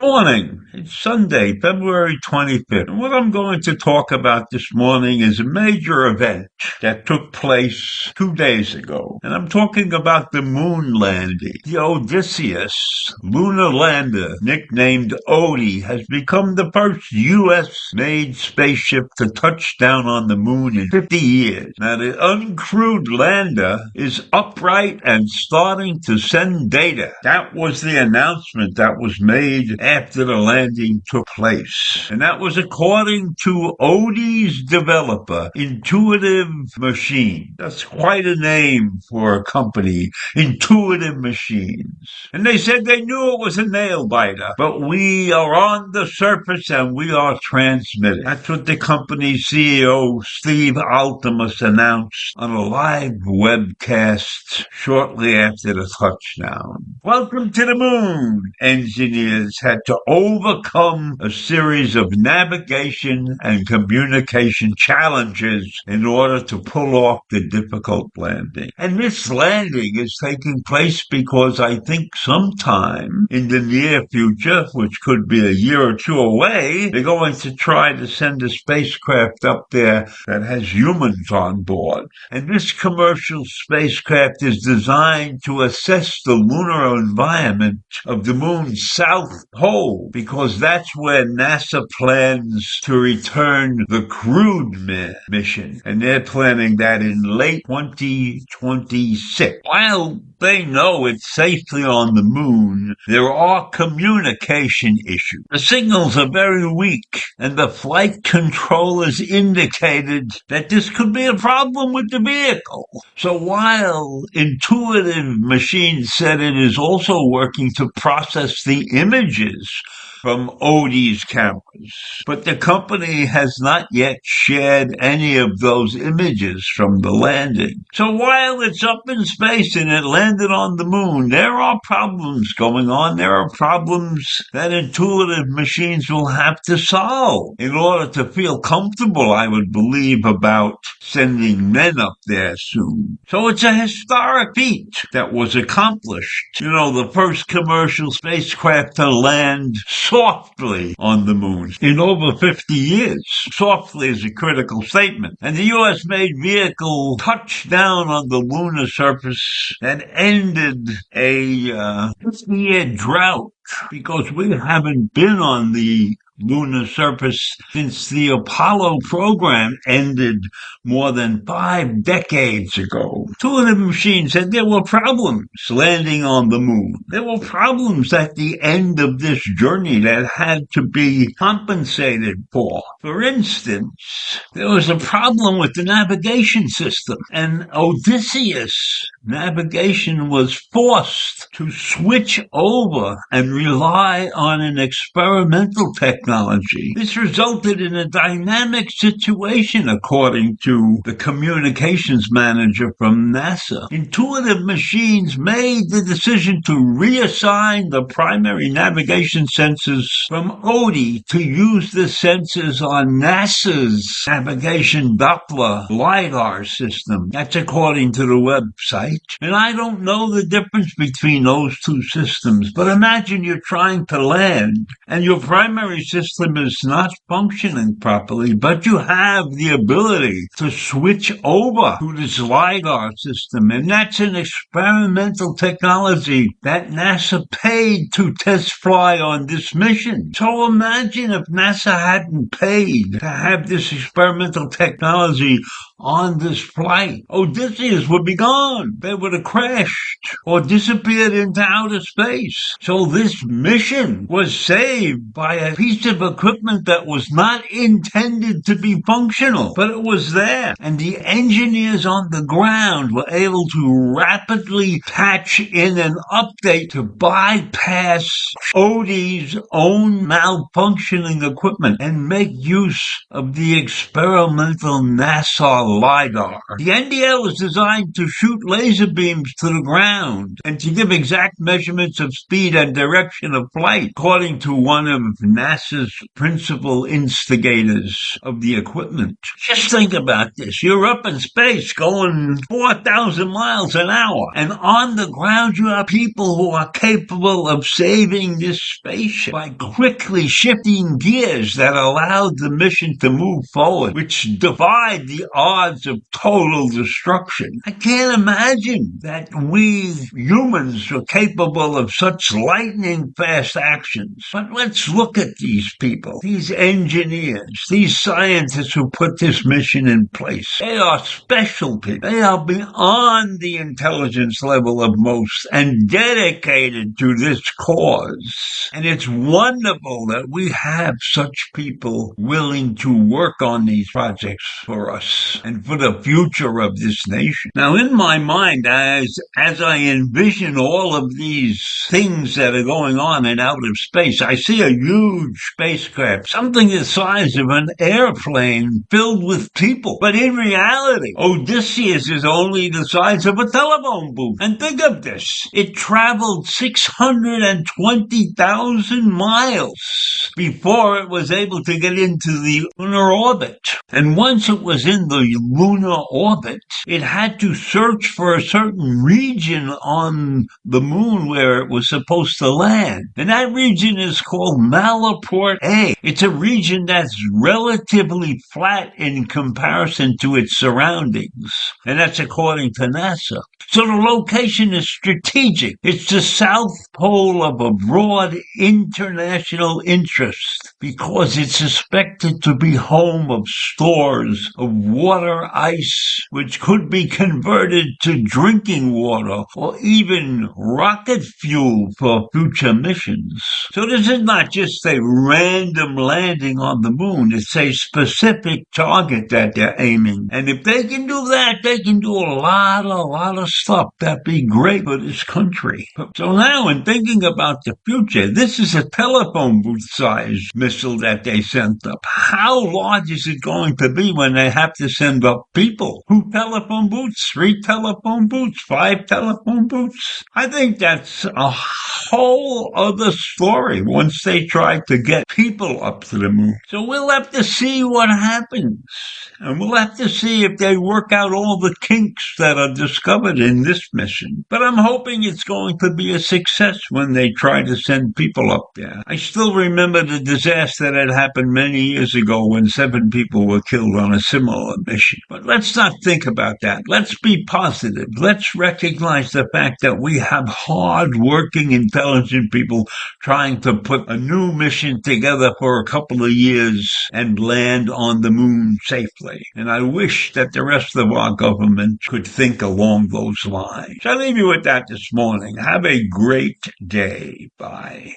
Morning. It's Sunday, February 25th. And what I'm going to talk about this morning is a major event that took place 2 days ago. And I'm talking about the moon landing. The Odysseus lunar lander, nicknamed Odie, has become the first U.S.-made spaceship to touch down on the moon in 50 years. Now, the uncrewed lander is upright and starting to send data. That was the announcement that was made after the landing took place. And that was according to Odie's developer, Intuitive Machines. That's quite a name for a company, Intuitive Machines. And they said they knew it was a nail biter, but we are on the surface and we are transmitting. That's what the company's CEO, Steve Altemus, announced on a live webcast shortly after the touchdown. Welcome to the moon, engineers had to overcome a series of navigation and communication challenges in order to pull off the difficult landing. And this landing is taking place because I think sometime in the near future, which could be a year or two away, they're going to try to send a spacecraft up there that has humans on board. And this commercial spacecraft is designed to assess the lunar environment of the moon's south pole, because that's where NASA plans to return the crewed mission, and they're planning that in late 2026. While they know it's safely on the moon, there are communication issues. The signals are very weak, and the flight controllers indicated that this could be a problem with the vehicle. So while Intuitive Machines said it is also working to process the images from Odie's cameras, but the company has not yet shared any of those images from the landing. So while it's up in space and it landed on the moon, there are problems going on. There are problems that Intuitive Machines will have to solve in order to feel comfortable, I would believe, about sending men up there soon. So it's a historic feat that was accomplished. You know, the first commercial spacecraft to land softly on the moon in over 50 years. Softly is a critical statement. And the U.S.-made vehicle touched down on the lunar surface and ended a 50-year drought, because we haven't been on the lunar surface since the Apollo program ended more than 5 decades ago. Intuitive Machines said there were problems landing on the moon. There were problems at the end of this journey that had to be compensated for. For instance, there was a problem with the navigation system, and Odysseus navigation was forced to switch over and rely on an experimental technology. This resulted in a dynamic situation, according to the communications manager from NASA. Intuitive Machines made the decision to reassign the primary navigation sensors from Odie to use the sensors on NASA's navigation Doppler LiDAR system. That's according to the website. And I don't know the difference between those two systems, but imagine you're trying to land and your primary system is not functioning properly, but you have the ability to switch over to this LiDAR system, and that's an experimental technology that NASA paid to test fly on this mission. So imagine if NASA hadn't paid to have this experimental technology on this flight. Odysseus would be gone. they would have crashed or disappeared into outer space. So this mission was saved by a piece of equipment that was not intended to be functional, but it was there. And the engineers on the ground were able to rapidly patch in an update to bypass Odie's own malfunctioning equipment and make use of the experimental NASA LiDAR. The NDL was designed to shoot laser beams to the ground and to give exact measurements of speed and direction of flight, according to one of NASA's principal instigators of the equipment. Just think about this. You're up in space going 4,000 miles an hour, and on the ground you have people who are capable of saving this spaceship by quickly shifting gears that allowed the mission to move forward, which defied the odds of total destruction. I can't imagine that we humans are capable of such lightning fast actions. But let's look at these people, these engineers, these scientists who put this mission in place. They are special people. They are beyond the intelligence level of most and dedicated to this cause. And it's wonderful that we have such people willing to work on these projects for us and for the future of this nation. Now, in my mind, as I envision all of these things that are going on in outer space, I see a huge spacecraft, something the size of an airplane filled with people. But in reality, Odysseus is only the size of a telephone booth. And think of this. It traveled 620,000 miles before it was able to get into the lunar orbit. And once it was in the lunar orbit, it had to search for a certain region on the moon where it was supposed to land. And that region is called Malaport A. It's a region that's relatively flat in comparison to its surroundings. And that's according to NASA. So the location is strategic. It's the south pole of a broad international interest because it's suspected to be home of stores of water ice, which could be converted to drinking water or even rocket fuel for future missions. So this is not just a random landing on the moon. It's a specific target that they're aiming. And if they can do that, they can do a lot of stuff. That'd be great for this country. So now, in thinking about the future, this is a telephone booth-sized missile that they sent up. How large is it going to be when they have to send up people? 2 telephone booths, 3 telephone booths, 5 telephone booths? I think that's a whole other story once they try to get people up to the moon. So we'll have to see what happens. And we'll have to see if they work out all the kinks that are discovered in this mission. But I'm hoping it's going to be a success when they try to send people up there. I still remember the disaster that happened many years ago when 7 people were killed on a similar mission. But let's not think about that. Let's be positive. Let's recognize the fact that we have hard-working, intelligent people trying to put a new mission together for a couple of years and land on the moon safely. And I wish that the rest of our government could think along those lines. So I'll leave you with that this morning. Have a great day. Bye.